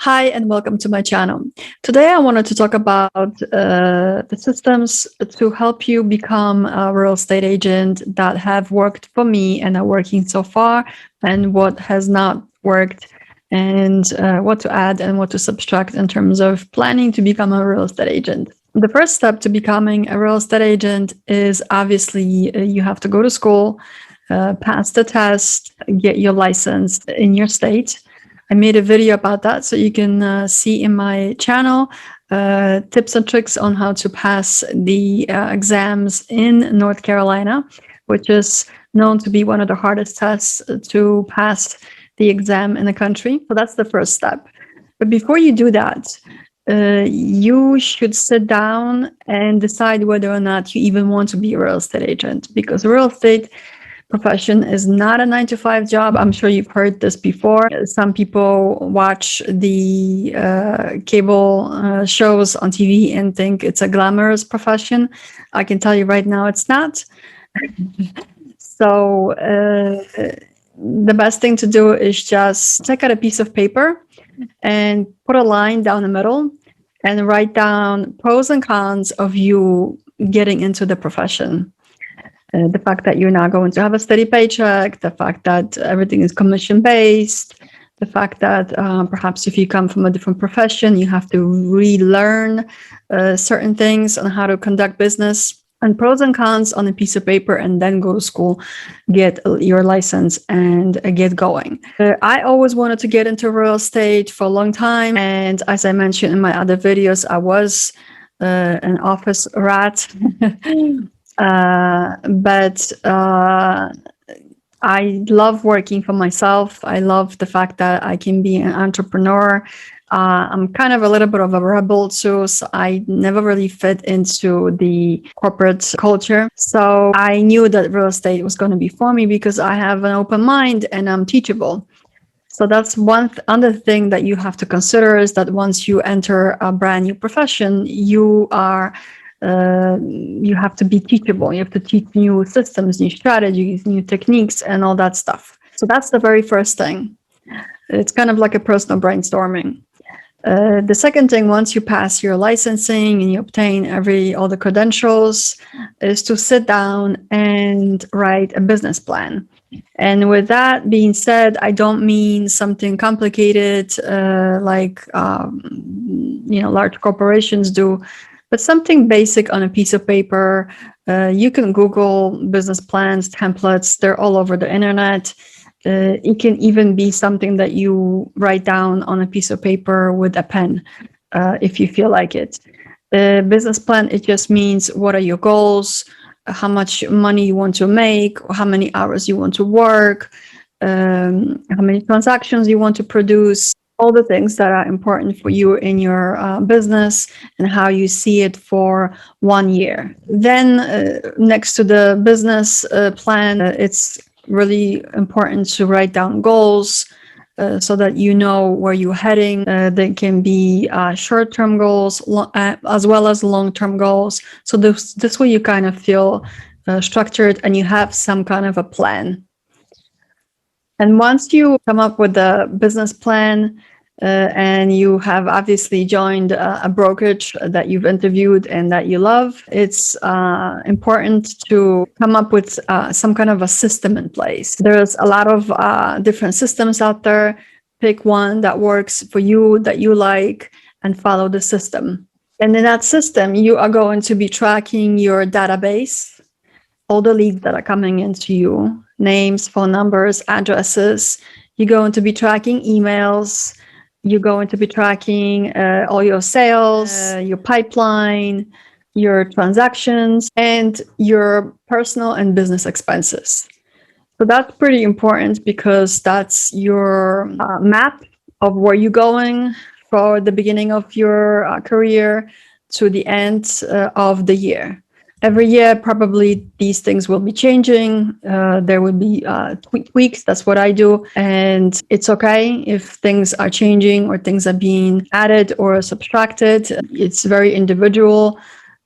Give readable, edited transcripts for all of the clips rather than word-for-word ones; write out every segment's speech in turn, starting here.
Hi, and welcome to my channel. Today, I wanted to talk about the systems to help you become a real estate agent that have worked for me and are working so far, and what has not worked, and what to add and what to subtract in terms of planning to become a real estate agent. The first step to becoming a real estate agent is obviously you have to go to school, pass the test, get your license in your state. I made a video about that, so you can see in my channel tips and tricks on how to pass the exams in North Carolina, which is known to be one of the hardest tests to pass the exam in the country. So that's the first step. But before you do that, you should sit down and decide whether or not you even want to be a real estate agent, because real estate profession is not a 9-to-5 job. I'm sure you've heard this before. Some people watch the cable shows on TV and think it's a glamorous profession. I can tell you right now it's not. So the best thing to do is just take out a piece of paper and put a line down the middle and write down pros and cons of you getting into the profession. The fact that you're not going to have a steady paycheck, the fact that everything is commission-based, the fact that perhaps if you come from a different profession, you have to relearn certain things on how to conduct business, and pros and cons on a piece of paper, and then go to school, get your license, and get going. I always wanted to get into real estate for a long time, and as I mentioned in my other videos, I was an office rat. But I love working for myself. I love the fact that I can be an entrepreneur. I'm kind of a little bit of a rebel too, so I never really fit into the corporate culture. So I knew that real estate was going to be for me because I have an open mind and I'm teachable. So that's one other thing that you have to consider, is that once you enter a brand new profession, you have to be teachable. You have to teach new systems, new strategies, new techniques, and all that stuff. So that's the very first thing. It's kind of like a personal brainstorming. The second thing, once you pass your licensing and you obtain all the credentials, is to sit down and write a business plan. And with that being said, I don't mean something complicated like large corporations do, but something basic on a piece of paper. You can Google business plans, templates. They're all over the internet. It can even be something that you write down on a piece of paper with a pen, if you feel like it. Business plan, it just means what are your goals, how much money you want to make, how many hours you want to work, how many transactions you want to produce, all the things that are important for you in your business, and how you see it for 1 year. Then next to the business plan, it's really important to write down goals so that you know where you're heading. They can be short-term goals as well as long-term goals. So this way you kind of feel structured and you have some kind of a plan. And once you come up with a business plan and you have obviously joined a brokerage that you've interviewed and that you love, it's important to come up with some kind of a system in place. There's a lot of different systems out there. Pick one that works for you, that you like, and follow the system. And in that system, you are going to be tracking your database, all the leads that are coming into you, names, phone numbers, addresses. You're going to be tracking emails. You're going to be tracking all your sales, your pipeline, your transactions, and your personal and business expenses. So that's pretty important because that's your map of where you're going for the beginning of your career to the end of the year. Every year, probably these things will be changing. There will be tweaks. That's what I do. And it's okay if things are changing or things are being added or subtracted. It's very individual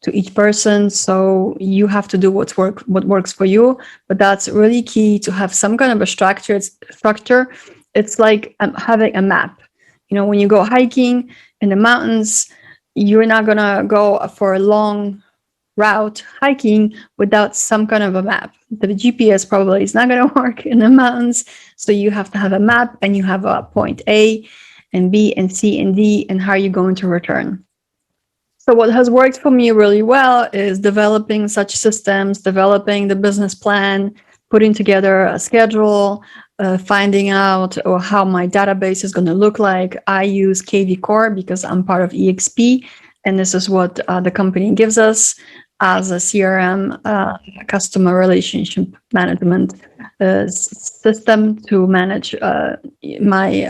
to each person. So you have to do what works for you. But that's really key to have some kind of a structure. It's like having a map. When you go hiking in the mountains, you're not going to go for a long route hiking without some kind of a map. The GPS probably is not going to work in the mountains. So you have to have a map, and you have a point A and B and C and D, and how you're going to return. So what has worked for me really well is developing such systems, developing the business plan, putting together a schedule, finding out how my database is going to look like. I use KV Core because I'm part of EXP, and this is what the company gives us as a CRM, customer relationship management system to manage my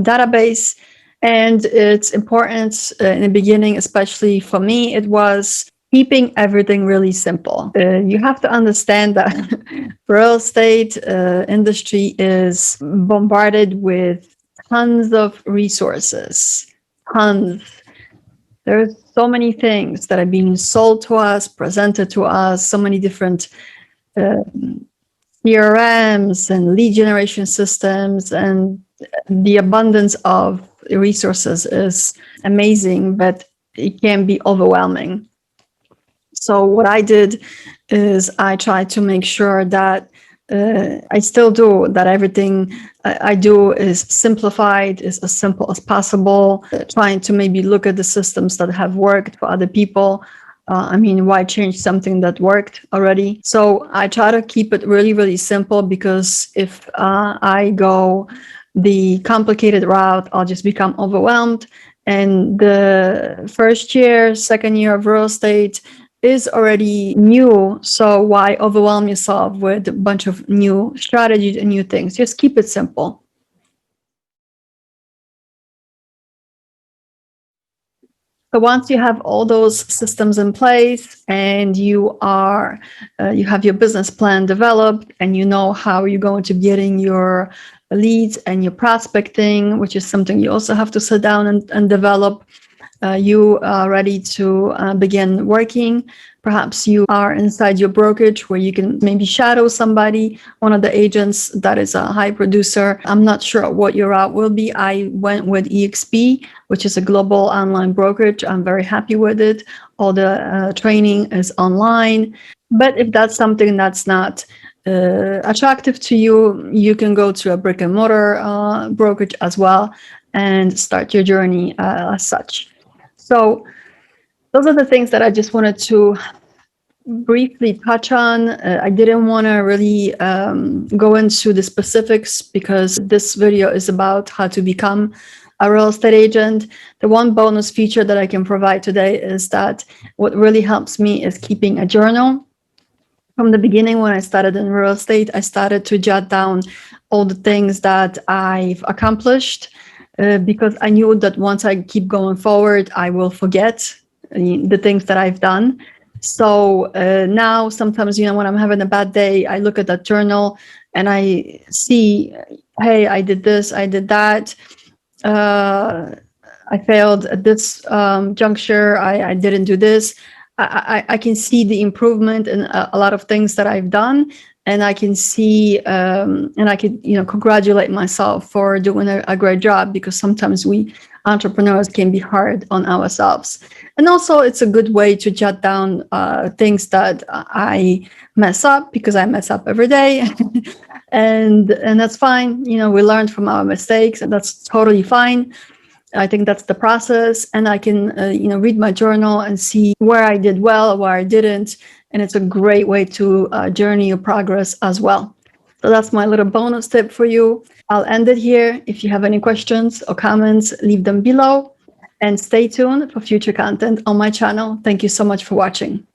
database. And it's important in the beginning, especially for me, it was keeping everything really simple. You have to understand that real estate industry is bombarded with tons of resources, tons. There's so many things that are being sold to us, presented to us, so many different CRMs and lead generation systems, and the abundance of resources is amazing, but it can be overwhelming. So what I did is I tried to make sure that I still do that everything I do is simplified, is as simple as possible, trying to maybe look at the systems that have worked for other people. Why change something that worked already? So I try to keep it really, really simple, because if I go the complicated route, I'll just become overwhelmed. And the first year, second year of real estate is already new. So why overwhelm yourself with a bunch of new strategies and new things? Just keep it simple. So once you have all those systems in place, and you have your business plan developed, and you know how you're going to be getting your leads and your prospecting, which is something you also have to sit down and develop, you are ready to begin working. Perhaps you are inside your brokerage where you can maybe shadow somebody, one of the agents that is a high producer. I'm not sure what your route will be. I went with EXP, which is a global online brokerage. I'm very happy with it. All the training is online. But if that's something that's not attractive to you, you can go to a brick and mortar brokerage as well and start your journey as such. So those are the things that I just wanted to briefly touch on. I didn't want to really go into the specifics, because this video is about how to become a real estate agent. The one bonus feature that I can provide today is that what really helps me is keeping a journal. From the beginning, when I started in real estate, I started to jot down all the things that I've accomplished, because I knew that once I keep going forward, I will forget the things that I've done. So now sometimes, when I'm having a bad day, I look at that journal and I see, hey, I did this, I did that. I failed at this juncture. I didn't do this. I can see the improvement in a lot of things that I've done, and I can see and I could congratulate myself for doing a great job, because sometimes we entrepreneurs can be hard on ourselves. And also it's a good way to jot down things that I mess up, because I mess up every day. and that's fine. We learn from our mistakes, and that's totally fine. I think that's the process, and I can read my journal and see where I did well, where I didn't, and it's a great way to journey your progress as well. So that's my little bonus tip for you. I'll end it here. If you have any questions or comments, leave them below, and stay tuned for future content on my channel. Thank you so much for watching.